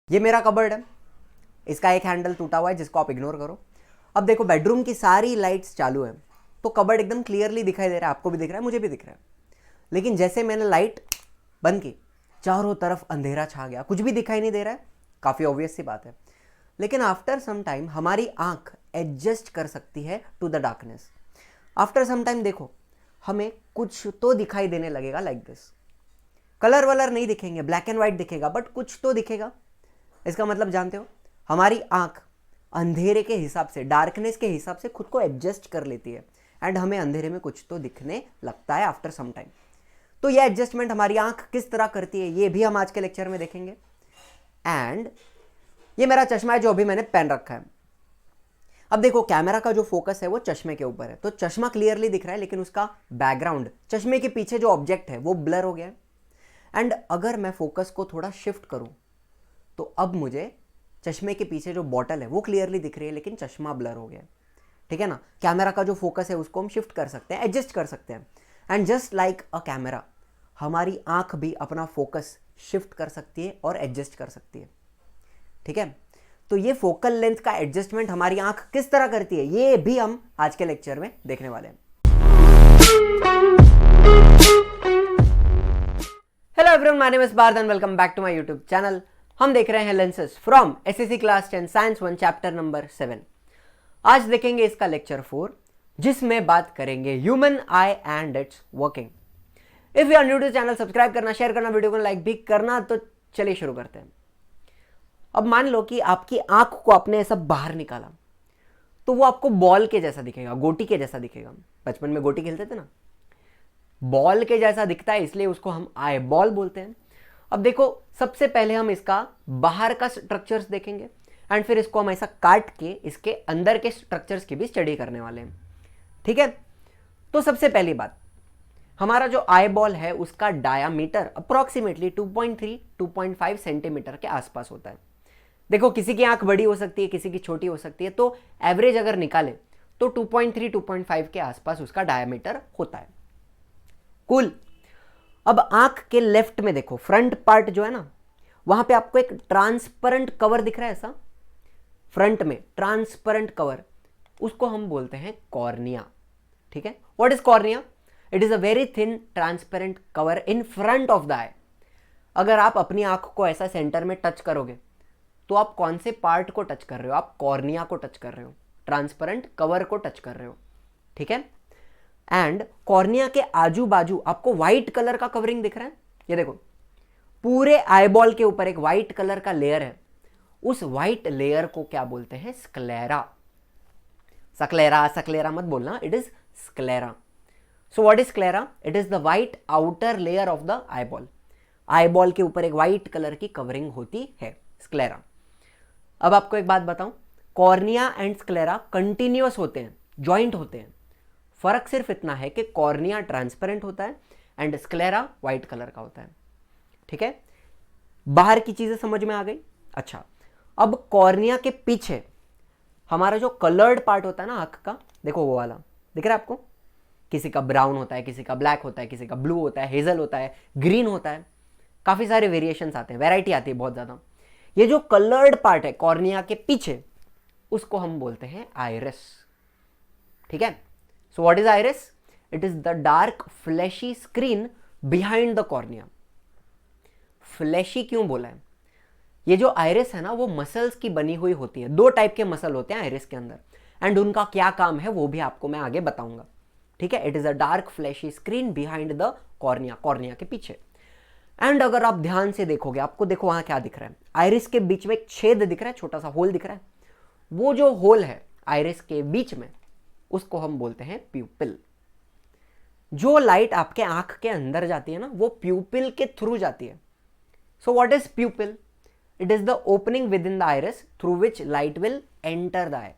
ये मेरा कबर्ड है, इसका एक हैंडल टूटा हुआ है जिसको आप इग्नोर करो। अब देखो बेडरूम की सारी लाइट्स चालू है तो कबर्ड एकदम क्लियरली दिखाई दे रहा है, आपको भी दिख रहा है, मुझे भी दिख रहा है। लेकिन जैसे मैंने लाइट बंद की, चारों तरफ अंधेरा छा गया, कुछ भी दिखाई नहीं दे रहा है। काफ़ी ऑब्वियस सी बात है। लेकिन आफ्टर सम टाइम हमारी आंख एडजस्ट कर सकती है to the darkness. After some time देखो हमें कुछ तो दिखाई देने लगेगा, लाइक दिस। कलर वलर नहीं दिखेंगे, ब्लैक एंड व्हाइट दिखेगा, बट कुछ तो दिखेगा। इसका मतलब जानते हो, हमारी आंख अंधेरे के हिसाब से, डार्कनेस के हिसाब से खुद को एडजस्ट कर लेती है एंड हमें अंधेरे में कुछ तो दिखने लगता है आफ्टर सम टाइम। तो ये एडजस्टमेंट हमारी आंख किस तरह करती है ये भी हम आज के लेक्चर में देखेंगे। एंड ये मेरा चश्मा है जो अभी मैंने पहन रखा है। अब देखो कैमरा का जो फोकस है वो चश्मे के ऊपर है, तो चश्मा क्लियरली दिख रहा है, लेकिन उसका बैकग्राउंड, चश्मे के पीछे जो ऑब्जेक्ट है वो ब्लर हो गया है। एंड अगर मैं फोकस को थोड़ा शिफ्ट करूं तो अब मुझे चश्मे के पीछे जो बॉटल है वो क्लियरली दिख रही है, लेकिन चश्मा ब्लर हो गया है। ठीक है ना। कैमरा का जो फोकस है उसको हम शिफ्ट कर सकते हैं, एडजस्ट कर सकते हैं। And just like a camera, हमारी आंख भी अपना फोकस शिफ्ट कर सकती है और एडजस्ट कर सकती है। ठीक है। तो ये फोकल लेंथ का एडजस्टमेंट हमारी आंख किस तरह करती है ये भी हम आज के लेक्चर में देखने वाले हैं। Hello everyone, my name is Parth and welcome back to my YouTube channel. हम देख रहे हैं lenses from SSC class 10 science 1 chapter number 7। आज देखेंगे इसका लेक्चर 4, जिसमें बात करेंगे human eye and its working. If you are new to channel, subscribe करना, शेयर करना, वीडियो को लाइक भी करना। तो चलिए शुरू करते हैं। अब मान लो कि आपकी आंख को आपने ऐसा बाहर निकाला तो वो आपको बॉल के जैसा दिखेगा, गोटी के जैसा दिखेगा। बचपन में गोटी खेलते थे ना, बॉल के जैसा दिखता है, इसलिए उसको हम आई बॉल बोलते हैं। अब देखो सबसे पहले हम इसका बाहर का स्ट्रक्चर्स देखेंगे एंड फिर इसको हम ऐसा काट के इसके अंदर के स्ट्रक्चर्स की भी स्टडी करने वाले हैं। ठीक है। तो सबसे पहली बात, हमारा जो आई बॉल है उसका डायामीटर अप्रोक्सीमेटली 2.3-2.5 सेंटीमीटर के आसपास होता है। देखो किसी की आंख बड़ी हो सकती है, किसी की छोटी हो सकती है, तो एवरेज अगर निकाले तो 2.3-2.5 के आसपास उसका डायमीटर होता है। कूल। अब आंख के लेफ्ट में देखो, फ्रंट पार्ट जो है ना, वहां पे आपको एक ट्रांसपेरेंट कवर दिख रहा है, ऐसा फ्रंट में ट्रांसपेरेंट कवर, उसको हम बोलते हैं कॉर्निया। ठीक है। What is cornea? It is a very thin transparent cover in front of the eye. अगर आप अपनी आंख को ऐसा सेंटर में टच करोगे तो आप कौन से पार्ट को टच कर रहे हो? आप कॉर्निया को टच कर रहे हो, ट्रांसपेरेंट कवर को टच कर रहे हो। ठीक है। एंड कॉर्निया के आजू बाजू आपको व्हाइट कलर का कवरिंग दिख रहा है। ये देखो पूरे आईबॉल के ऊपर एक व्हाइट कलर का लेयर है। उस व्हाइट लेयर को क्या बोलते हैं? स्क्लेरा। सक्लेरा सक्लेरा मत बोलना, it is sclera. So what is sclera? It is the white outer layer of the eyeball. Eyeball के ऊपर एक व्हाइट कलर की कवरिंग होती है, स्क्लेरा। अब आपको एक बात बताऊं, कॉर्निया एंड स्क्लेरा कंटिन्यूअस होते हैं, जॉइंट होते हैं। फर्क सिर्फ इतना है कि कॉर्निया ट्रांसपेरेंट होता है एंड स्क्लेरा व्हाइट कलर का होता है। ठीक है। बाहर की चीजें समझ में आ गई। अच्छा, अब कॉर्निया के पीछे हमारा जो कलर्ड पार्ट होता है ना आंख का, देखो वो वाला दिख रहा है आपको? किसी का ब्राउन होता है, किसी का ब्लैक होता है, किसी का ब्लू होता है, हेजल होता है, ग्रीन होता है, काफी सारे वेरिएशंस आते हैं, वैरायटी आती है बहुत ज्यादा। ये जो कलर्ड पार्ट है कॉर्निया के पीछे, उसको हम बोलते हैं आइरिस। ठीक है। So what is iris? It is the dark flashy screen behind the cornea. Flashy क्यों बोला है? ये जो आइरिस है ना, वो मसल्स की बनी हुई होती है। 2 टाइप के मसल होते हैं आइरिस के अंदर, एंड उनका क्या काम है वो भी आपको मैं आगे बताऊंगा। ठीक है। It is a dark flashy screen behind the cornea, cornea के पीछे। एंड अगर आप ध्यान से देखोगे, आपको देखो वहां क्या दिख रहा है, आइरिस के बीच में एक छेद दिख रहा है, छोटा सा होल दिख रहा है। वो जो होल है आइरिस के बीच में, उसको हम बोलते हैं प्यूपिल। जो लाइट आपके आंख के अंदर जाती है ना, वो प्यूपिल के थ्रू जाती है। So what is pupil? It is the opening within the iris through which light will enter the eye.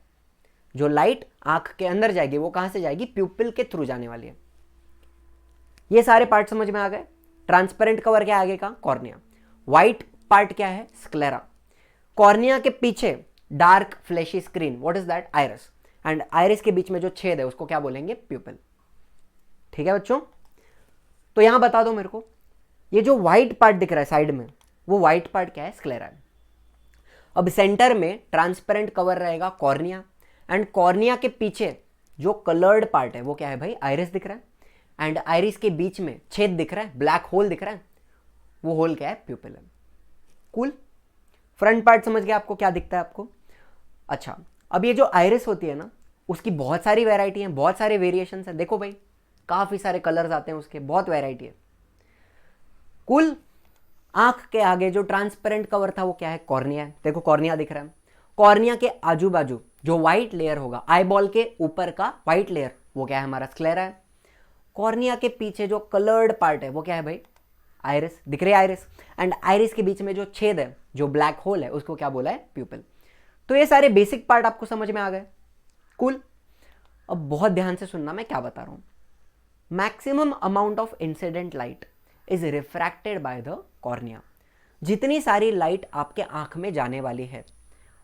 जो लाइट आंख के अंदर जाएगी वो कहां से जाएगी? प्यूपिल के थ्रू जाने वाली है। ये सारे पार्ट समझ में आ गए। ट्रांसपेरेंट कवर क्या है आगे का? कॉर्निया। व्हाइट पार्ट क्या है? स्क्लेरा। कॉर्निया के पीछे dark flashy screen, what is that? Iris. And iris के बीच में जो छेद है उसको क्या बोलेंगे? प्यूपिल। ठीक है बच्चों। तो यहां बता दो मेरे को, ये जो व्हाइट पार्ट दिख रहा है साइड में, वो व्हाइट पार्ट क्या है? स्क्लेरा है। अब सेंटर में ट्रांसपेरेंट कवर रहेगा कॉर्निया, एंड कॉर्निया के पीछे जो कलर्ड पार्ट है वो क्या है भाई, आइरिस दिख रहा है, एंड आइरिस के बीच में छेद दिख रहा है, ब्लैक होल दिख रहा है, वो होल क्या है, प्यूपिल है। कूल, फ्रंट पार्ट समझ गया आपको क्या दिखता है आपको। अच्छा, अब ये जो आइरिस होती है ना, उसकी बहुत सारी वैरायटी है, बहुत सारे वेरिएशंस है। देखो भाई, काफी सारे कलर्स आते हैं उसके, बहुत वैरायटी है। कुल, आंख के आगे जो ट्रांसपेरेंट कवर था वो क्या है, कॉर्निया है। देखो कॉर्निया दिख रहा है, कॉर्निया के आजू बाजू जो व्हाइट लेयर होगा, आईबॉल के ऊपर का व्हाइट लेयर, वो क्या है, हमारा स्क्लेरा है। कॉर्निया के पीछे जो कलर्ड पार्ट है वो क्या है भाई, आइरिस दिख रही है, आइरिस, एंड आइरिस के बीच में जो छेद है, जो ब्लैक होल है, उसको क्या बोला है, प्यूपिल। तो ये सारे बेसिक पार्ट आपको समझ में आ गए। कूल, अब बहुत ध्यान से सुनना मैं क्या बता रहा हूं। Maximum amount of incident light is refracted by the cornea. जितनी सारी लाइट आपके आंख में जाने वाली है,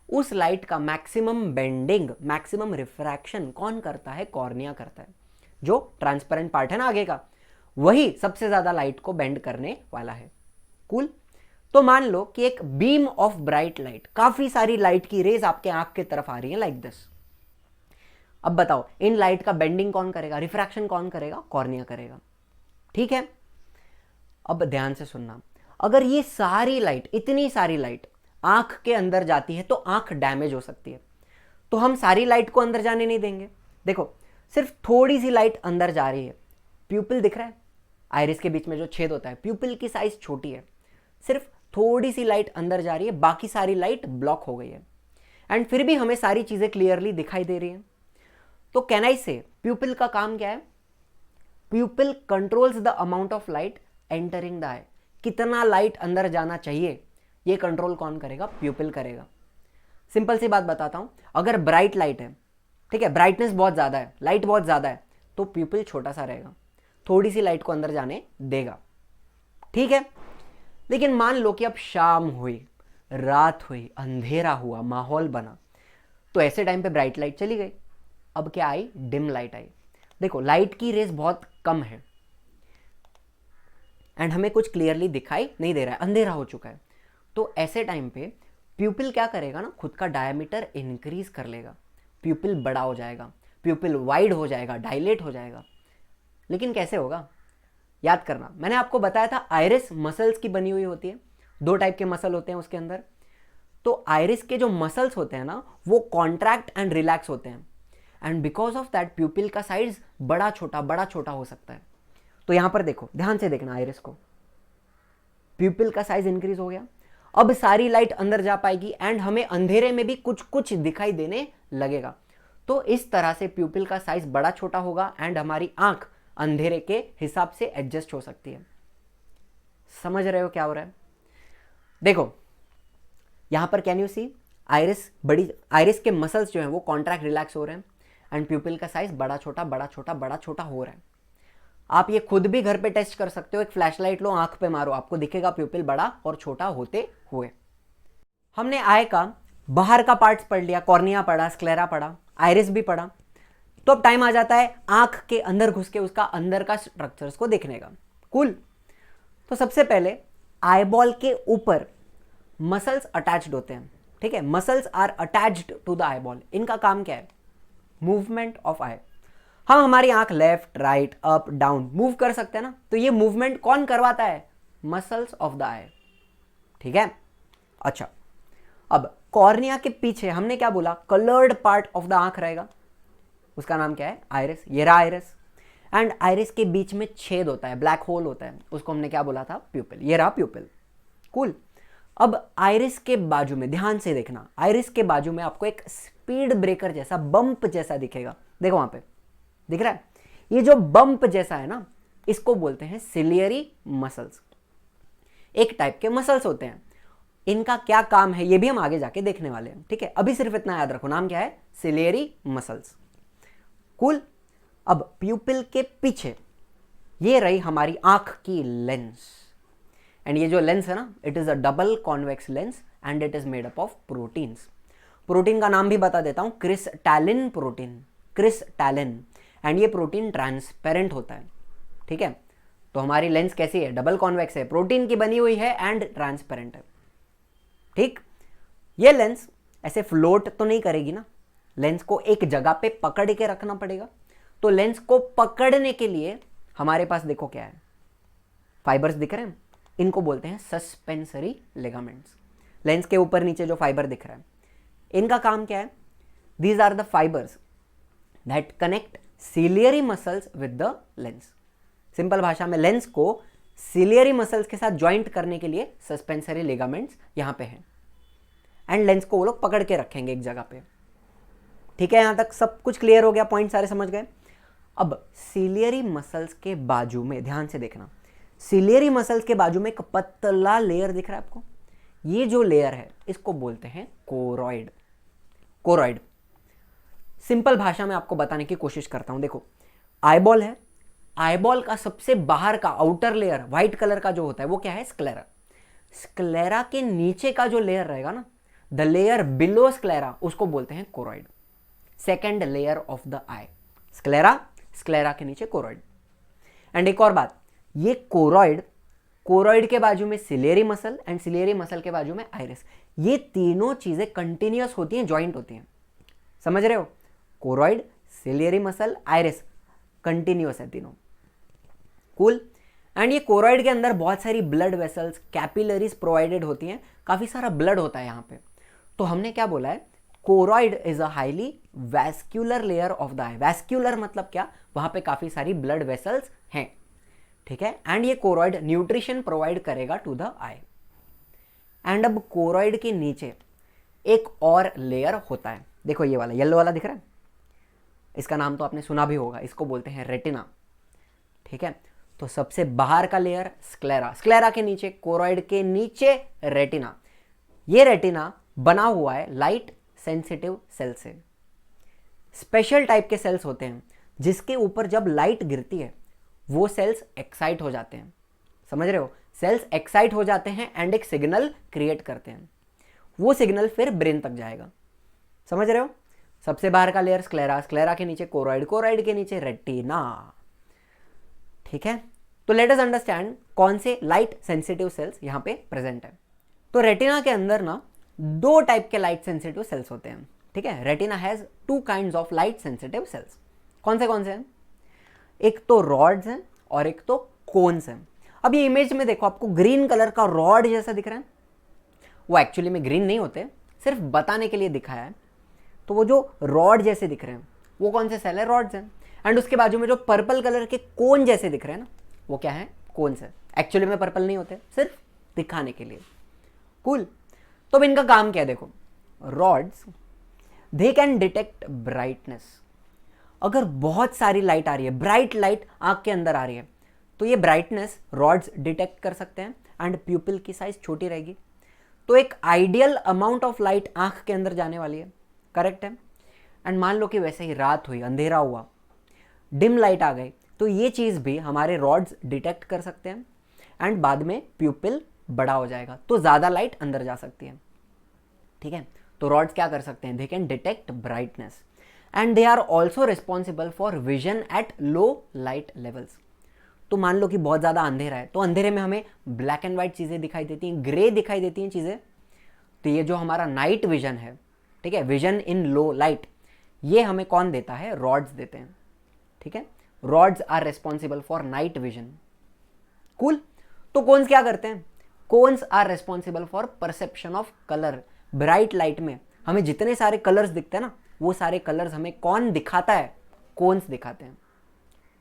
उस लाइट का मैक्सिमम बेंडिंग, मैक्सिमम रिफ्रैक्शन कौन करता है, कॉर्निया करता है। जो ट्रांसपेरेंट पार्ट है ना आगे का, वही सबसे ज्यादा लाइट को बेंड करने वाला है। कूल, तो मान लो कि एक बीम ऑफ ब्राइट लाइट, काफी सारी लाइट की रेज आपके आंख की तरफ आ रही है लाइक दिस। अब बताओ, इन लाइट का बेंडिंग कौन करेगा, रिफ्रैक्शन कौन करेगा, कॉर्निया करेगा। ठीक है, अब ध्यान से सुनना, अगर ये सारी लाइट, इतनी सारी लाइट आंख के अंदर जाती है तो आंख डैमेज हो सकती है। तो हम सारी लाइट को अंदर जाने नहीं देंगे। देखो, सिर्फ थोड़ी सी लाइट अंदर जा रही है, प्यूपिल दिख रहा है, आइरिस के बीच में जो छेद होता है, प्यूपिल की साइज छोटी है, सिर्फ थोड़ी सी लाइट अंदर जा रही है, बाकी सारी लाइट ब्लॉक हो गई है, एंड फिर भी हमें सारी चीजें क्लियरली दिखाई दे रही हैं। तो कैन आई से प्यूपिल का काम क्या है, pupil controls the amount of light entering the eye. कितना लाइट अंदर जाना चाहिए, ये कंट्रोल कौन करेगा, प्यूपिल करेगा। सिंपल सी बात बताता हूं, अगर ब्राइट लाइट है, ठीक है, ब्राइटनेस बहुत ज्यादा है, लाइट बहुत ज्यादा है, तो प्यूपिल छोटा सा रहेगा, थोड़ी सी लाइट को अंदर जाने देगा। ठीक है, लेकिन मान लो कि अब शाम हुई, रात हुई, अंधेरा हुआ, माहौल बना, तो ऐसे टाइम पे ब्राइट लाइट चली गई, अब क्या आई, डिम लाइट आई। देखो, लाइट की रेस बहुत कम है एंड हमें कुछ क्लियरली दिखाई नहीं दे रहा है, अंधेरा हो चुका है। तो ऐसे टाइम पे प्यूपिल क्या करेगा ना, खुद का डायमीटर इंक्रीज कर लेगा, प्यूपिल बड़ा हो जाएगा, प्यूपिल वाइड हो जाएगा, डायलेट हो जाएगा। लेकिन कैसे होगा, याद करना, मैंने आपको बताया था आइरिस मसल्स की बनी हुई होती है, दो टाइप के मसल होते हैं उसके अंदर। तो आइरिस के जो मसल्स होते हैं ना, वो कॉन्ट्रैक्ट एंड रिलैक्स होते हैं, एंड बिकॉज ऑफ दैट प्यूपिल का साइज बड़ा छोटा हो सकता है। तो यहां पर देखो, ध्यान से देखना आइरिस को, प्यूपिल का साइज इंक्रीज हो गया, अब सारी लाइट अंदर जा पाएगी एंड हमें अंधेरे में भी कुछ कुछ दिखाई देने लगेगा। तो इस तरह से प्यूपिल का साइज बड़ा छोटा होगा एंड हमारी आंख अंधेरे के हिसाब से एडजस्ट हो सकती है। समझ रहे हो क्या हो रहा है। देखो यहां पर कैन यू सी, आइरिस बड़ी, आइरिस के मसल्स जो हैं वो कॉन्ट्रैक्ट रिलैक्स हो रहे हैं एंड प्यूपिल का साइज बड़ा छोटा हो रहा है। आप ये खुद भी घर पे टेस्ट कर सकते हो, एक फ्लैशलाइट लो, आंख पे मारो, आपको दिखेगा प्यूपिल बड़ा और छोटा होते हुए। हमने आई का बाहर का पार्ट्स पढ़ लिया, कॉर्निया पढ़ा, स्क्लेरा पढ़ा, आइरिस भी पढ़ा। तो अब टाइम आ जाता है आंख के अंदर घुस के उसका अंदर का स्ट्रक्चर्स को देखने का। कूल, तो सबसे पहले आईबॉल के ऊपर मसल्स अटैच्ड होते हैं, ठीक है, muscles are attached to the eyeball. इनका काम क्या है, मूवमेंट ऑफ आई। हम हमारी आंख left right up down move कर सकते हैं ना, तो ये मूवमेंट कौन करवाता है, मसल्स ऑफ द आई। ठीक है, अच्छा, अब कॉर्निया के पीछे हमने क्या बोला, कलर्ड पार्ट ऑफ द आंख रहेगा, उसका नाम क्या है, आइरिस। ये रहा आइरिस, एंड आइरिस के बीच में छेद होता है, ब्लैक होल होता है, उसको हमने क्या बोला था, प्यूपिल। ये रहा प्यूपिल। कूल, अब आइरिस के बाजू में ध्यान से देखना, आइरिस के बाजू में आपको एक स्पीड ब्रेकर जैसा, बम्प जैसा दिखेगा। देखो वहां पे दिख रहा है, ये जो बम्प जैसा है ना, इसको बोलते हैं सिलियरी मसल्स। एक टाइप के मसल्स होते हैं, इनका क्या काम है ये भी हम आगे जाके देखने वाले हैं। ठीक है, अभी सिर्फ इतना याद रखो, नाम क्या है, सिलियरी मसल्स। कूल, अब प्यूपिल के पीछे ये रही हमारी आंख की लेंस, एंड ये जो लेंस है ना, it is a double convex lens and it is made up of proteins. Protein का नाम भी बता देता हूं, क्रिस्टैलिन प्रोटीन, क्रिस्टैलिन, एंड ये प्रोटीन ट्रांसपेरेंट होता है। ठीक है, तो हमारी लेंस कैसी है, डबल कॉन्वेक्स है, प्रोटीन की बनी हुई है एंड ट्रांसपेरेंट है। ठीक, ये लेंस ऐसे फ्लोट तो नहीं करेगी ना, लेंस को एक जगह पे पकड़ के रखना पड़ेगा। तो लेंस को पकड़ने के लिए हमारे पास देखो क्या है, फाइबर्स दिख रहे हैं, इनको बोलते हैं सस्पेंसरी लिगामेंट्स। लेंस के ऊपर नीचे जो फाइबर दिख रहा है, इनका काम क्या है? These are the fibres that connect ciliary muscles with the lens. Simple भाषा में लेंस को सिलियरी मसल्स के साथ ज्वाइंट करने के लिए सस्पेंसरी लिगामेंट्स यहां पे हैं, एंड लेंस को वो लोग पकड़ के रखेंगे एक जगह पे। ठीक है, यहां तक सब कुछ क्लियर हो गया, पॉइंट सारे समझ गए। अब सिलियरी मसल्स के बाजू में ध्यान से देखना, सिलियरी मसल्स के बाजू में एक पतला लेयर दिख रहा है आपको, ये जो लेयर है इसको बोलते हैं कोरॉइड। कोरॉइड सिंपल भाषा में आपको बताने की कोशिश करता हूं। देखो आईबॉल है, आईबॉल का सबसे बाहर का आउटर लेयर व्हाइट कलर का जो होता है वो क्या है? स्क्लेरा। स्क्लेरा के नीचे का जो लेयर रहेगा ना, द लेयर बिलो स्क्लेरा, उसको बोलते हैं choroid. Second layer of the I, sclera, sclera के नीचे कोरॉइड। एंड एक और बात, ये कोरॉइड, कोरॉइड के बाजू में ciliary muscle and ciliary muscle के बाजू में आइरिस, ये तीनों चीजें कंटिन्यूअस होती हैं, ज्वाइंट होती हैं। समझ रहे हो? Choroid, ciliary muscle, iris continuous है तीनों। कूल। एंड ये कोरॉइड के अंदर बहुत सारी ब्लड वेसल्स, कैपिलरीज प्रोवाइडेड होती हैं, काफी सारा ब्लड होता है यहाँ पे। तो हमने क्या बोला है? Choroid is a highly vascular layer of the I. Vascular मतलब क्या? वहां पे काफी सारी ब्लड वेसल्स हैं। ठीक है, एंड ये कोरॉइड न्यूट्रिशन प्रोवाइड करेगा टू द आई। एंड अब कोरॉइड के नीचे एक और लेयर होता है, देखो ये वाला येलो वाला दिख रहा है, इसका नाम तो आपने सुना भी होगा, इसको बोलते हैं रेटिना। ठीक है, तो सबसे बाहर का लेयर स्क्लेरा, स्क्लेरा के नीचे, कोरॉइड के नीचे रेटिना। ये रेटिना बना हुआ है लाइट सेंसिटिव सेल से। स्पेशल टाइप के सेल्स होते हैं जिसके ऊपर जब लाइट गिरती है वो सेल्स एक्साइट हो जाते हैं। समझ रहे हो? सेल्स एक्साइट हो जाते हैं एंड एक सिग्नल क्रिएट करते हैं, वो सिग्नल फिर ब्रेन तक जाएगा। समझ रहे हो? सबसे बाहर का लेयर स्क्लेरा, स्क्लेरा के नीचे कोरॉइड, कोरॉइड के नीचे रेटिना। ठीक है, तो लेट अस अंडरस्टैंड कौन से लाइट सेंसिटिव सेल्स यहां पे प्रेजेंट है। तो रेटिना के अंदर ना दो टाइप के लाइट सेंसिटिव सेल्स होते हैं। ठीक है, retina has two kinds of light sensitive sales. कौन से हैं? एक तो रॉड्स हैं और एक तो कोन्स हैं। अब ये इमेज में देखो, आपको ग्रीन कलर का रॉड जैसा दिख रहा है, वो एक्चुअली में ग्रीन नहीं होते, सिर्फ बताने के लिए दिखाया है। तो वो जो रॉड जैसे दिख रहे हैं वो कौन से सेल है? रॉड्स हैं। एंड उसके बाजू में जो पर्पल कलर के कोन जैसे दिख रहे हैं ना, वो क्या है? कोन्स है। एक्चुअली में पर्पल नहीं होते, सिर्फ दिखाने के लिए। कूल। तो अब इनका काम क्या है? देखो rods, they can detect brightness. अगर बहुत सारी लाइट आ रही है, ब्राइट लाइट आंख के अंदर आ रही है, तो ये ब्राइटनेस रॉड्स डिटेक्ट कर सकते हैं एंड प्यूपिल की साइज छोटी रहेगी। तो एक आइडियल अमाउंट ऑफ लाइट आंख के अंदर जाने वाली है। करेक्ट है? एंड मान लो कि वैसे ही रात हुई, अंधेरा हुआ, डिम लाइट आ गई, तो ये चीज भी हमारे रॉड्स डिटेक्ट कर सकते हैं एंड बाद में प्यूपिल बड़ा हो जाएगा तो ज्यादा लाइट अंदर जा सकती है। ठीक है, तो रॉड्स क्या कर सकते हैं? They can detect brightness and they are also responsible for vision at low light levels. तो मान लो कि बहुत ज्यादा अंधेरा है, तो अंधेरे में हमें ब्लैक एंड व्हाइट चीजें दिखाई देती हैं, ग्रे दिखाई देती हैं चीजें। तो ये जो हमारा नाइट विजन है, ठीक है, विजन इन लो लाइट, ये हमें कौन देता है? रॉड्स देते हैं। ठीक है, rods are responsible for night vision. Cool. तो कोन्स क्या करते हैं? Cones are responsible for perception of colour. Bright light में हमें जितने सारे कलर्स दिखते हैं ना, वो सारे कलर्स हमें कौन दिखाता है? कोन्स दिखाते हैं।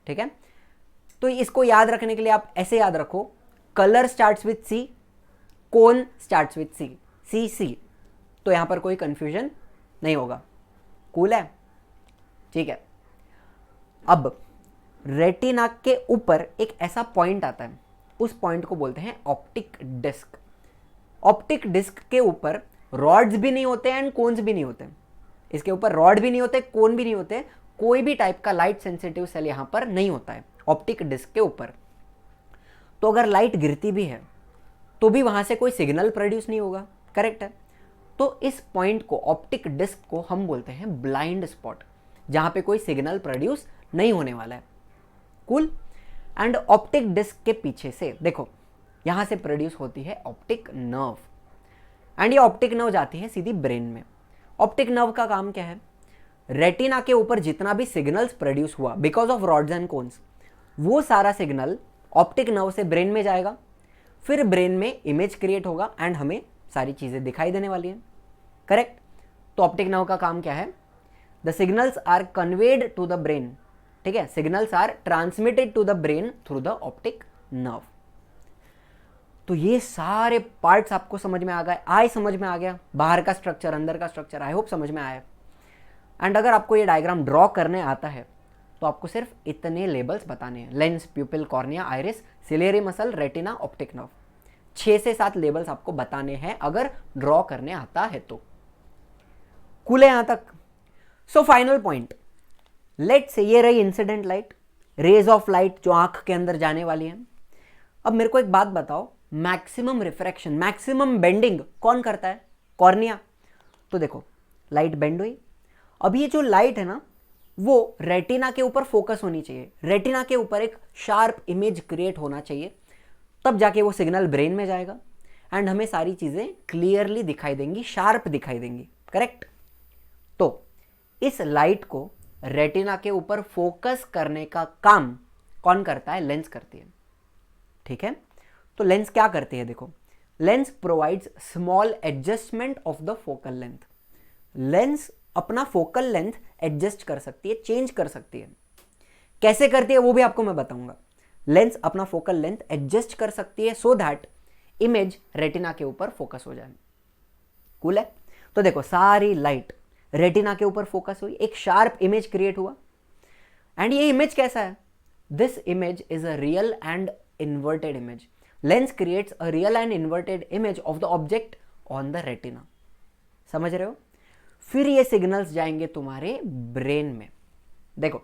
ठीक है, तो इसको याद रखने के लिए आप ऐसे याद रखो, colour starts with C, cone starts with C, C C. तो यहां पर कोई कंफ्यूजन नहीं होगा। कूल है? ठीक है, अब रेटिना के ऊपर एक ऐसा पॉइंट आता है, उस पॉइंट को बोलते हैं ऑप्टिक डिस्क। ऑप्टिक डिस्क के ऊपर रॉड्स भी नहीं होते एंड कोन्स भी नहीं होते। इसके ऊपर रॉड भी नहीं होते, कोन भी नहीं होते, कोई भी टाइप का लाइट सेंसिटिव सेल यहां पर नहीं होता है ऑप्टिक डिस्क के ऊपर। तो अगर लाइट गिरती भी है तो भी वहां से कोई सिग्नल प्रोड्यूस नहीं होगा। करेक्ट है? तो इस पॉइंट को, ऑप्टिक डिस्क को हम बोलते हैं ब्लाइंड स्पॉट, जहां पे कोई सिग्नल प्रोड्यूस नहीं होने वाला है। कूल। एंड ऑप्टिक डिस्क के पीछे से देखो, यहां से प्रोड्यूस होती है ऑप्टिक नर्व। एंड ये ऑप्टिक नर्व जाती है सीधी ब्रेन में। ऑप्टिक नर्व का काम क्या है? रेटिना के ऊपर जितना भी सिग्नल्स प्रोड्यूस हुआ because of rods and cones, वो सारा सिग्नल ऑप्टिक नर्व से ब्रेन में जाएगा, फिर ब्रेन में इमेज क्रिएट होगा एंड हमें सारी चीज़ें दिखाई देने वाली हैं। करेक्ट? तो ऑप्टिक नर्व का काम क्या है? The signals are conveyed to the brain, ठीक है, signals are transmitted to the brain through the optic nerve. तो ये सारे पार्ट्स आपको समझ में आ गए, आई समझ में आ गया, बाहर का स्ट्रक्चर, अंदर का स्ट्रक्चर, आई होप समझ में आया। एंड अगर आपको ये डायग्राम ड्रॉ करने आता है तो आपको सिर्फ इतने लेबल्स बताने हैं, lens, प्यूपिल, cornea, iris, ciliary muscle, retina, optic nerve, 6 से 7 लेबल्स आपको बताने हैं अगर ड्रॉ करने आता है तो। कूल है यहां तक? So final point, let's say ये रही incident light, rays of light जो आंख के अंदर जाने वाली है। अब मेरे को एक बात बताओ, मैक्सिमम रिफ्रैक्शन, मैक्सिमम बेंडिंग कौन करता है? कॉर्निया। तो देखो लाइट बेंड हुई, अब ये जो लाइट है ना वो रेटिना के ऊपर फोकस होनी चाहिए, रेटिना के ऊपर एक शार्प इमेज क्रिएट होना चाहिए, तब जाके वो सिग्नल ब्रेन में जाएगा एंड हमें सारी चीजें क्लियरली दिखाई देंगी, शार्प दिखाई देंगी। करेक्ट? तो इस लाइट को रेटिना के ऊपर फोकस करने का काम कौन करता है? लेंस करती है। ठीक है? तो लेंस क्या करती है? देखो, lens provides small adjustment of the focal length. Lens अपना फोकल लेंथ एडजस्ट कर सकती है, चेंज कर सकती है। कैसे करती है वो भी आपको मैं बताऊंगा। लेंस अपना फोकल लेंथ एडजस्ट कर सकती है सो दैट इमेज रेटिना के ऊपर फोकस हो जाए। कूल है? तो देखो सारी लाइट रेटिना के ऊपर फोकस हुई, एक शार्प इमेज क्रिएट हुआ एंड ये इमेज कैसा है? This image is a real and inverted image. Lens creates a real and inverted image of the object on the retina. समझ रहे हो? फिर ये सिग्नल्स जाएंगे तुम्हारे ब्रेन में। देखो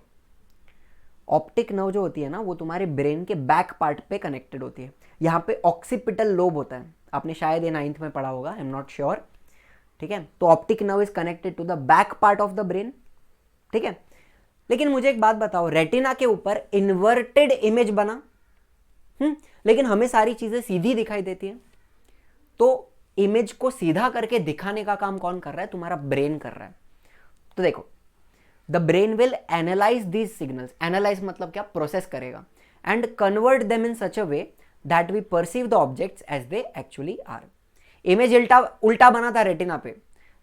ऑप्टिक नर्व जो होती है ना वो तुम्हारे ब्रेन के बैक पार्ट पे कनेक्टेड होती है। यहाँ पे ऑक्सीपिटल लोब होता है, आपने शायद ये 9th में पढ़ा होगा, आई एम नॉट श्योर। ठीक है? तो optic nerve is connected to the back part of the brain. ठीक है? लेकिन मुझे एक बात बताओ, रेटिना के ऊपर इन्वर्टेड इमेज बना, लेकिन हमें सारी चीजें सीधी दिखाई देती है, तो इमेज को सीधा करके दिखाने का काम कौन कर रहा है? तुम्हारा ब्रेन कर रहा है। तो देखो the brain will analyse these signals, analyse मतलब क्या? प्रोसेस करेगा and convert them in such a way that we perceive the objects as they actually are. Image उल्टा बना था रेटिना पे,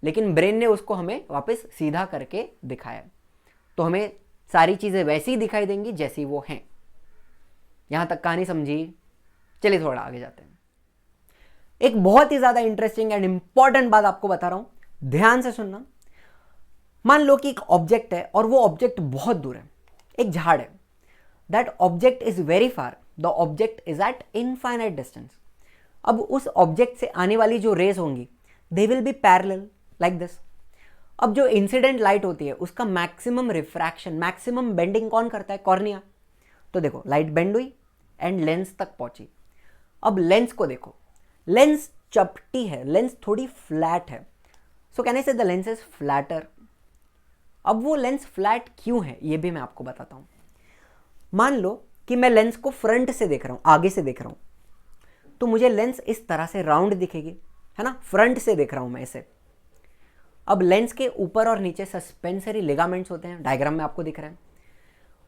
लेकिन ब्रेन ने उसको हमें वापस सीधा करके दिखाया, तो हमें सारी चीजें वैसी दिखाई देंगी जैसी वो हैं। यहां तक कहानी समझी? चलिए थोड़ा आगे जाते हैं। एक बहुत ही ज्यादा इंटरेस्टिंग एंड इंपॉर्टेंट बात आपको बता रहा हूं, ध्यान से सुनना। मान लो कि एक ऑब्जेक्ट है और वो ऑब्जेक्ट बहुत दूर है, एक झाड़ है। That object is very far, the object is eight infinite distance. अब उस ऑब्जेक्ट से आने वाली जो रेज होंगी they will be parallel like this. अब जो इंसिडेंट लाइट होती है उसका मैक्सिमम रिफ्रैक्शन, मैक्सिमम बेंडिंग कौन करता है? कॉर्निया। तो देखो लाइट बेंड हुई एंड लेंस तक पहुंची। अब लेंस को देखो, लेंस चपटी है, लेंस थोड़ी फ्लैट है, सो कैन आई से द लेंस इज फ्लैटर। अब वो लेंस फ्लैट क्यों है ये भी मैं आपको बताता हूं। मान लो कि मैं लेंस को फ्रंट से देख रहा हूं, आगे से देख रहा हूं, तो मुझे लेंस इस तरह से राउंड दिखेगी, है ना? फ्रंट से देख रहा हूं मैं इसे। अब लेंस के ऊपर और नीचे सस्पेंसरी लिगामेंट्स होते हैं, डायग्राम में आपको दिख रहा है।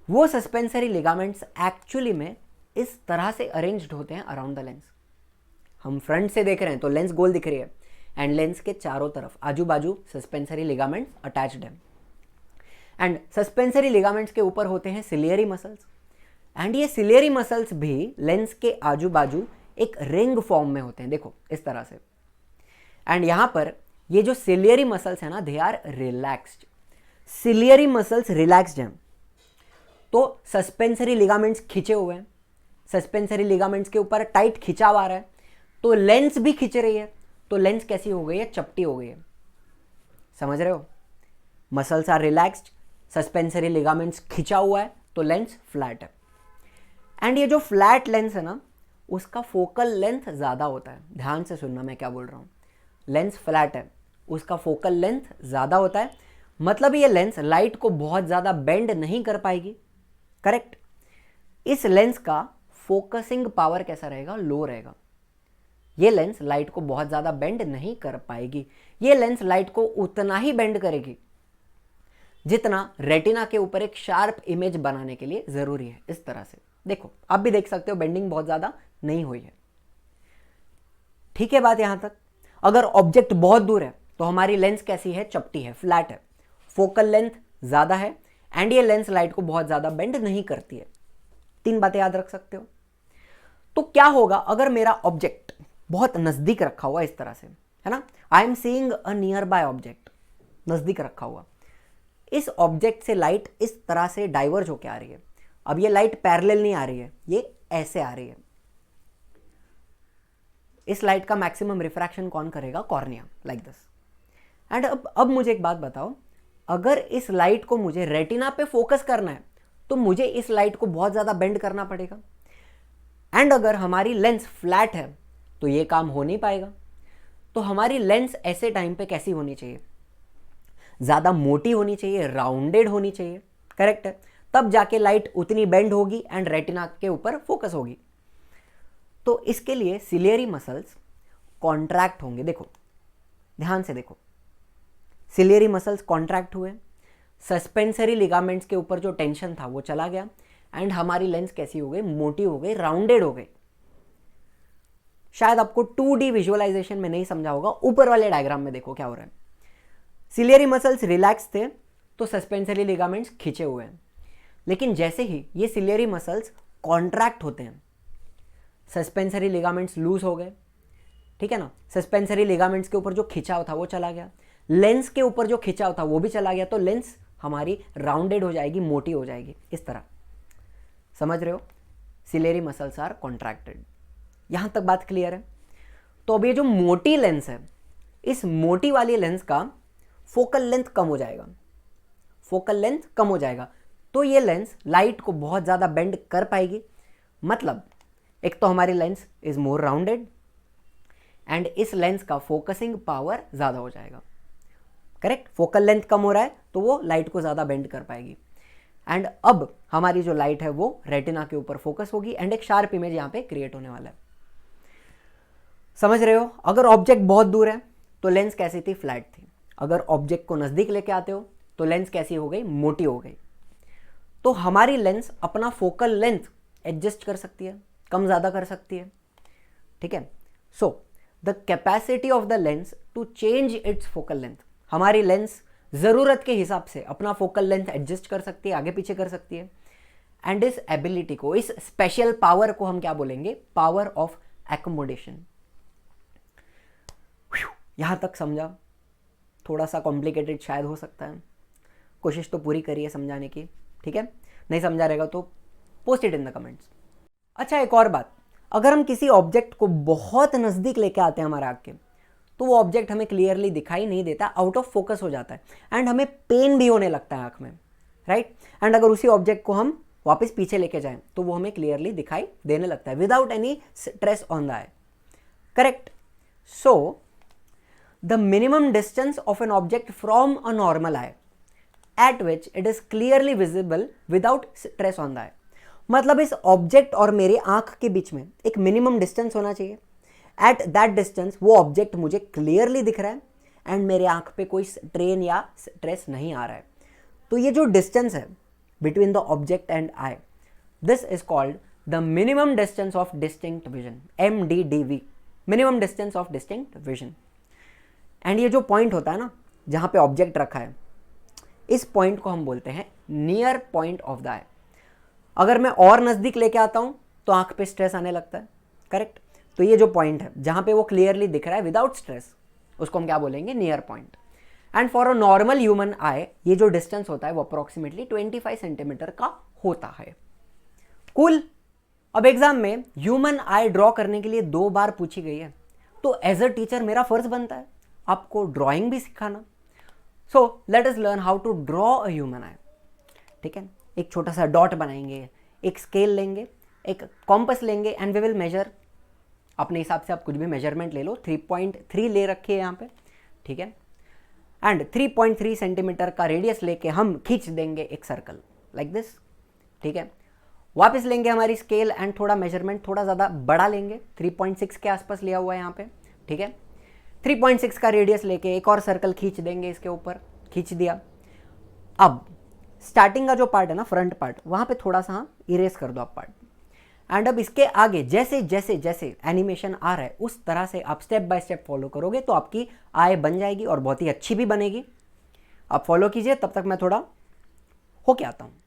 वो सस्पेंसरी लिगामेंट्स एक्चुअली में इस तरह से अरेंज्ड होते हैं अराउंड द लेंस। हम फ्रंट से देख रहे हैं तो लेंस गोल दिख रही है एंड लेंस के चारों तरफ आजू बाजू सस्पेंसरी लिगामेंट्स अटैच्ड है एंड सस्पेंसरी लिगामेंट्स के ऊपर होते हैं सिलियरी मसल्स एंड ये सिलियरी मसल्स भी लेंस के आजू बाजू एक रिंग फॉर्म में होते हैं, देखो इस तरह से। एंड यहां पर ये जो सिलियरी मसल्स है ना they are relaxed, ciliary muscles relaxed हैं, तो सस्पेंसरी लिगामेंट्स खिंचे हुए हैं, सस्पेंसरी लिगामेंट्स के ऊपर टाइट खिंचाव आ रहा है, तो लेंस भी खिंच रही है, तो लेंस कैसी हो गई है? चपटी हो गई है। समझ रहे हो? Muscles are relaxed, suspensory ligaments खिंचा हुआ है, तो लेंस फ्लैट है। एंड ये जो फ्लैट लेंस है ना उसका फोकल लेंथ ज्यादा होता है। ध्यान से सुनना मैं क्या बोल रहा हूं। लेंस फ्लैट है, उसका फोकल लेंथ ज्यादा होता है, मतलब ये लेंस लाइट को बहुत ज्यादा बेंड नहीं कर पाएगी। करेक्ट? इस लेंस का फोकसिंग पावर कैसा रहेगा? लो रहेगा। ये लेंस लाइट को बहुत ज़्यादा बेंड नहीं कर पाएगी। ये लेंस लाइट को उतना ही बेंड करेगी जितना रेटिना के ऊपर एक शार्प इमेज बनाने के लिए ज़रूरी है। इस तरह से देखो, आप भी देख सकते हो बेंडिंग बहुत ज़्यादा नहीं हुई है। ठीक है बात यहां तक। अगर ऑब्जेक्ट बहुत दूर है तो हमारी लेंस कैसी है? चपटी है, फ्लैट है, फोकल लेंथ ज़्यादा है एंड ये लेंस लाइट को बहुत ज़्यादा बेंड नहीं करती है। 3 बातें याद रख सकते हो। तो क्या होगा अगर मेरा ऑब्जेक्ट बहुत नज़दीक रखा हुआ इस तरह से, है ना, I am seeing a near by object, नज़दीक रखा हुआ, इस ऑब्जेक्ट से लाइट इस तरह से डाइवर्ज होकर आ रही है। अब ये लाइट पैरेलल नहीं आ रही है, ये ऐसे आ रही है। इस लाइट का मैक्सिमम रिफ्रैक्शन कौन करेगा? Cornea, like this. एंड अब मुझे एक बात बताओ, अगर इस लाइट को मुझे रेटिना पे फोकस करना है तो मुझे इस लाइट को बहुत ज़्यादा बेंड करना पड़ेगा। एंड अगर हमारी लेंस फ्लैट है तो ये काम हो नहीं पाएगा। तो हमारी लेंस ऐसे टाइम पे कैसी होनी चाहिए? ज़्यादा मोटी होनी चाहिए, राउंडेड होनी चाहिए, करेक्ट है। तब जाके लाइट उतनी बेंड होगी एंड रेटिना के ऊपर फोकस होगी। तो इसके लिए सिलियरी मसल्स कॉन्ट्रैक्ट होंगे। देखो, ध्यान से देखो, सिलियरी मसल्स कॉन्ट्रैक्ट हुए, सस्पेंसरी लिगामेंट्स के ऊपर जो टेंशन था वो चला गया एंड हमारी लेंस कैसी हो गई? मोटी हो गई, राउंडेड हो गई। शायद आपको 2D विजुअलाइजेशन में नहीं समझा होगा, ऊपर वाले डायग्राम में देखो क्या हो रहा है। सिलियरी मसल्स रिलैक्स थे तो सस्पेंसरी लिगामेंट्स खींचे हुए हैं, लेकिन जैसे ही ये सिलियरी मसल्स कॉन्ट्रैक्ट होते हैं, सस्पेंसरी लिगामेंट्स लूज हो गए, ठीक है ना, सस्पेंसरी लिगामेंट्स के ऊपर जो खिंचाव था वो चला गया, लेंस के ऊपर जो खिंचाव था वो भी चला गया, तो लेंस हमारी राउंडेड हो जाएगी, मोटी हो जाएगी, इस तरह। समझ रहे हो? Ciliary muscles are contracted. यहां तक बात क्लियर है? तो अब ये जो मोटी लेंस है, इस मोटी वाली लेंस का फोकल लेंथ कम हो जाएगा, फोकल लेंथ कम हो जाएगा, तो ये लेंस लाइट को बहुत ज़्यादा बेंड कर पाएगी। मतलब एक तो हमारी lens is more rounded and इस लेंस का फोकसिंग पावर ज़्यादा हो जाएगा, करेक्ट। फोकल लेंथ कम हो रहा है तो वो लाइट को ज़्यादा बेंड कर पाएगी एंड अब हमारी जो लाइट है वो रेटिना के ऊपर फोकस होगी एंड एक शार्प इमेज यहाँ पे क्रिएट होने वाला है। समझ रहे हो? अगर ऑब्जेक्ट बहुत दूर है तो लेंस कैसी थी? फ्लैट थी। अगर ऑब्जेक्ट को नज़दीक लेके आते हो तो लेंस कैसी हो गई? मोटी हो गई। तो हमारी लेंस अपना फोकल लेंथ एडजस्ट कर सकती है, कम ज़्यादा कर सकती है, ठीक है। So the capacity of the lens to change its focal length, हमारी लेंस ज़रूरत के हिसाब से अपना फोकल लेंथ एडजस्ट कर सकती है, आगे पीछे कर सकती है। एंड इस एबिलिटी को, इस स्पेशल पावर को हम क्या बोलेंगे? Power of accommodation. यहां तक समझा? थोड़ा सा कॉम्प्लिकेटेड शायद हो सकता है, कोशिश तो पूरी करिए समझाने की, ठीक है। नहीं समझा रहेगा तो post it in the comments. अच्छा, एक और बात, अगर हम किसी ऑब्जेक्ट को बहुत नज़दीक लेके आते हैं हमारे आँख के, तो वो ऑब्जेक्ट हमें क्लियरली दिखाई नहीं देता, आउट ऑफ फोकस हो जाता है एंड हमें पेन भी होने लगता है आँख में, राइट। एंड अगर उसी ऑब्जेक्ट को हम वापस पीछे लेके जाएं तो वो हमें क्लियरली दिखाई देने लगता है without any stress on the I, correct. So the minimum distance of an object from a normal eye at which it is clearly visible without stress on the eye, मतलब इस ऑब्जेक्ट और मेरे आंख के बीच में एक मिनिमम डिस्टेंस होना चाहिए। एट दैट डिस्टेंस वो ऑब्जेक्ट मुझे क्लियरली दिख रहा है एंड मेरे आंख पे कोई स्ट्रेन या स्ट्रेस नहीं आ रहा है। तो ये जो डिस्टेंस है between the object and I, this is called the minimum distance of distinct vision, MDDV, minimum distance of distinct vision. And ये जो पॉइंट होता है ना जहाँ पे ऑब्जेक्ट रखा है, इस पॉइंट को हम बोलते हैं near point of the eye. अगर मैं और नज़दीक लेके आता हूँ तो आँख पे स्ट्रेस आने लगता है, करेक्ट। तो ये जो पॉइंट है जहाँ पे वो क्लियरली दिख रहा है विदाउट स्ट्रेस, उसको हम क्या बोलेंगे? Near point. And for a normal human आई ये जो डिस्टेंस होता है वो अप्रोक्सीमेटली 25 सेंटीमीटर का होता है। कूल। अब एग्जाम में ह्यूमन आई ड्रॉ करने के लिए 2 बार पूछी गई है, तो एज अ टीचर मेरा फर्ज बनता है आपको ड्राइंग भी सिखाना। So let us learn how to draw a human eye, ठीक है। एक छोटा सा डॉट बनाएंगे, एक स्केल लेंगे, एक कॉम्पस लेंगे एंड वी विल मेजर। अपने हिसाब से आप कुछ भी मेजरमेंट ले लो, 3.3 ले रखे हैं यहाँ पे, ठीक है। एंड 3.3 सेंटीमीटर का रेडियस लेके हम खींच देंगे एक सर्कल लाइक दिस, ठीक है। वापस लेंगे हमारी स्केल एंड थोड़ा मेजरमेंट थोड़ा ज़्यादा बड़ा लेंगे, 3.6 के आसपास लिया हुआ है यहाँ पे, ठीक है। 3.6 का रेडियस लेके एक और सर्कल खींच देंगे इसके ऊपर, खींच दिया। अब स्टार्टिंग का जो पार्ट है ना, फ्रंट पार्ट, वहाँ पे थोड़ा सा इरेज कर दो आप पार्ट, एंड अब इसके आगे जैसे जैसे जैसे एनिमेशन आ रहा है उस तरह से आप स्टेप बाय स्टेप फॉलो करोगे तो आपकी आई बन जाएगी और बहुत ही अच्छी भी बनेगी। आप फॉलो कीजिए, तब तक मैं थोड़ा होके आता हूँ।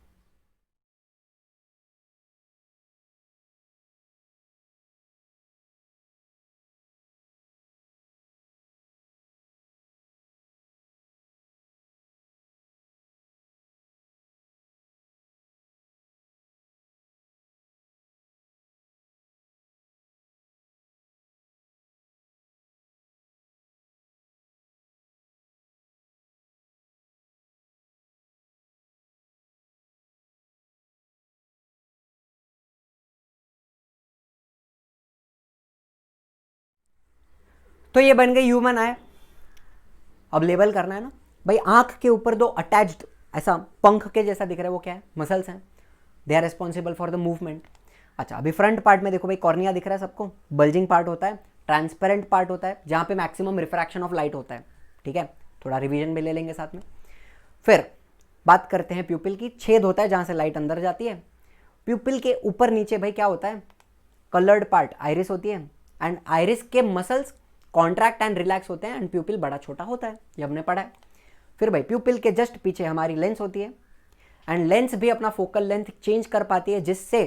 तो ये बन गई ह्यूमन आई। अब लेबल करना है ना भाई, आंख के ऊपर दो अटैच्ड ऐसा पंख के जैसा दिख रहा है, वो क्या है? मसल्स हैं, they are responsible for the movement. अच्छा, अभी फ्रंट पार्ट में देखो भाई, कॉर्निया दिख रहा है सबको, बल्जिंग पार्ट होता है, ट्रांसपेरेंट पार्ट होता है जहाँ पे मैक्सिमम रिफ्रैक्शन ऑफ लाइट होता है, ठीक है। थोड़ा रिवीजन भी ले लेंगे साथ में। फिर बात करते हैं प्यूपिल की, छेद होता है जहाँ से लाइट अंदर जाती है। प्यूपिल के ऊपर नीचे भाई क्या होता है? कलर्ड पार्ट, आइरिस होती है, एंड आइरिस के मसल्स कॉन्ट्रैक्ट एंड रिलैक्स होते हैं, एंड प्यूपिल बड़ा छोटा होता है, ये हमने पढ़ा है। फिर भाई प्यूपिल के जस्ट पीछे हमारी लेंस होती है, एंड लेंस भी अपना फोकल लेंथ चेंज कर पाती है, जिससे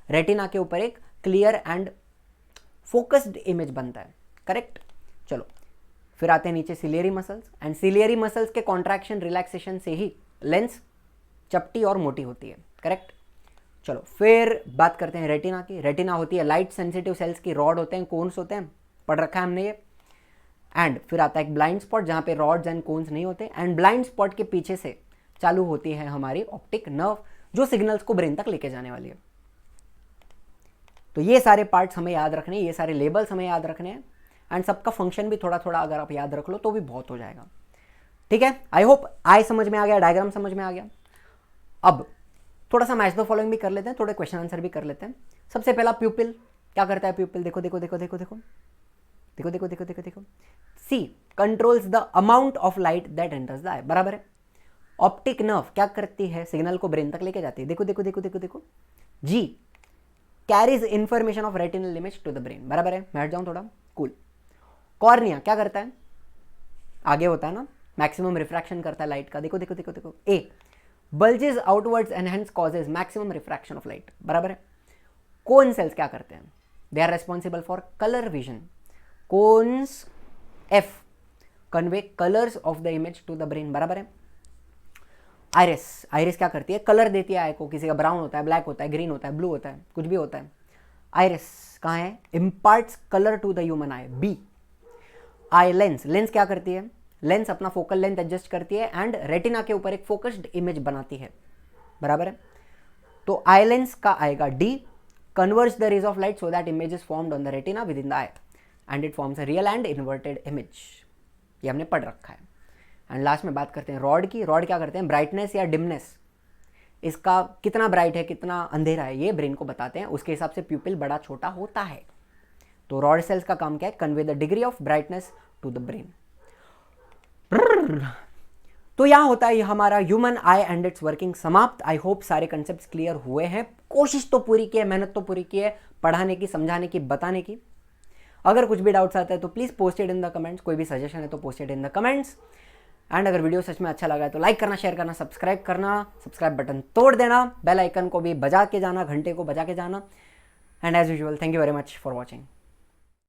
रेटिना के ऊपर एक क्लियर एंड फोकस्ड इमेज बनता है, करेक्ट। चलो फिर आते हैं नीचे ciliary muscles, and ciliary muscles के कॉन्ट्रैक्शन रिलैक्सेशन से ही लेंस चपटी और मोटी होती है, करेक्ट। चलो फिर बात करते हैं रेटिना की। रेटिना होती है लाइट सेंसिटिव सेल्स की रॉड होते हैं, कोन्स होते हैं, पढ़ रखा है हमने ये। एंड फिर आता है एक ब्लाइंड स्पॉट जहाँ पे रॉड्स एंड कोन्स नहीं होते, एंड ब्लाइंड स्पॉट के पीछे से चालू होती है हमारी ऑप्टिक नर्व, जो सिग्नल्स को ब्रेन तक लेके जाने वाली है। तो ये सारे पार्ट्स हमें याद रखने हैं, ये सारे लेबल्स हमें याद रखने हैं, एंड सबका फंक्शन भी थोड़ा थोड़ा अगर आप याद रख लो तो भी बहुत हो जाएगा, ठीक है। आई होप आई समझ में आ गया, डायग्राम समझ में आ गया। अब थोड़ा सा मैच द फॉलोइंग भी कर लेते हैं, थोड़े क्वेश्चन आंसर भी कर लेते हैं। सबसे पहला प्यूपिल क्या करता है? प्यूपिल देखो देखो देखो देखो देखो देखो देखो देखो देखो देखो, C controls the amount of light that enters the eye, बराबर है। ऑप्टिक नर्व क्या करती है? सिग्नल को ब्रेन तक लेके जाती है, देखो देखो देखो देखो देखो। G carries information of retinal image to the brain, बराबर है। मैं हट जाऊं थोड़ा, कूल। कॉर्निया क्या करता है? आगे होता है ना, मैक्सिमम रिफ्रैक्शन करता है लाइट का, देखो देखो देखो देखो। A bulges outwards and hence causes maximum refraction of light, बराबर है। कोन सेल्स क्या करते हैं? They are responsible for colour vision. Cones F convey colours of the image to the brain, बराबर है। आइरिस, आइरिस क्या करती है? कलर देती है आई को, किसी का ब्राउन होता है, ब्लैक होता है, ग्रीन होता है, ब्लू होता है, कुछ भी होता है। आइरिस कहाँ है? Imparts colour to the human eye. B eye lens, lens क्या करती है? लेंस अपना फोकल लेंथ एडजस्ट करती है एंड रेटिना के ऊपर एक फोकस्ड इमेज बनाती है, बराबर है। तो आई लेंस का आएगा D, converge the rays of light so that image is formed on the retina within the eye and it forms a real and inverted image, ये हमने पढ़ रखा है। एंड लास्ट में बात करते हैं रॉड की। रॉड क्या करते हैं? ब्राइटनेस या डिमनेस, इसका कितना ब्राइट है कितना अंधेरा है ये ब्रेन को बताते हैं, उसके हिसाब से प्यूपिल बड़ा छोटा होता है। तो रॉड सेल्स का काम क्या है? Convey the degree of brightness to the brain. तो यहां होता है हमारा human eye and its working समाप्त। आई होप सारे कंसेप्ट क्लियर हुए हैं। कोशिश तो पूरी की है, मेहनत तो पूरी की है, पढ़ाने की, समझाने की, बताने की। अगर कुछ भी डाउट्स आता है तो please post it in the comments, कोई भी सजेशन है तो post it in the comments. And अगर वीडियो सच में अच्छा लगा है तो लाइक करना, शेयर करना, सब्सक्राइब करना, सब्सक्राइब बटन तोड़ देना, बेल आइकन को भी बजा के जाना, घंटे को बजा के जाना। And as usual thank you very much for watching.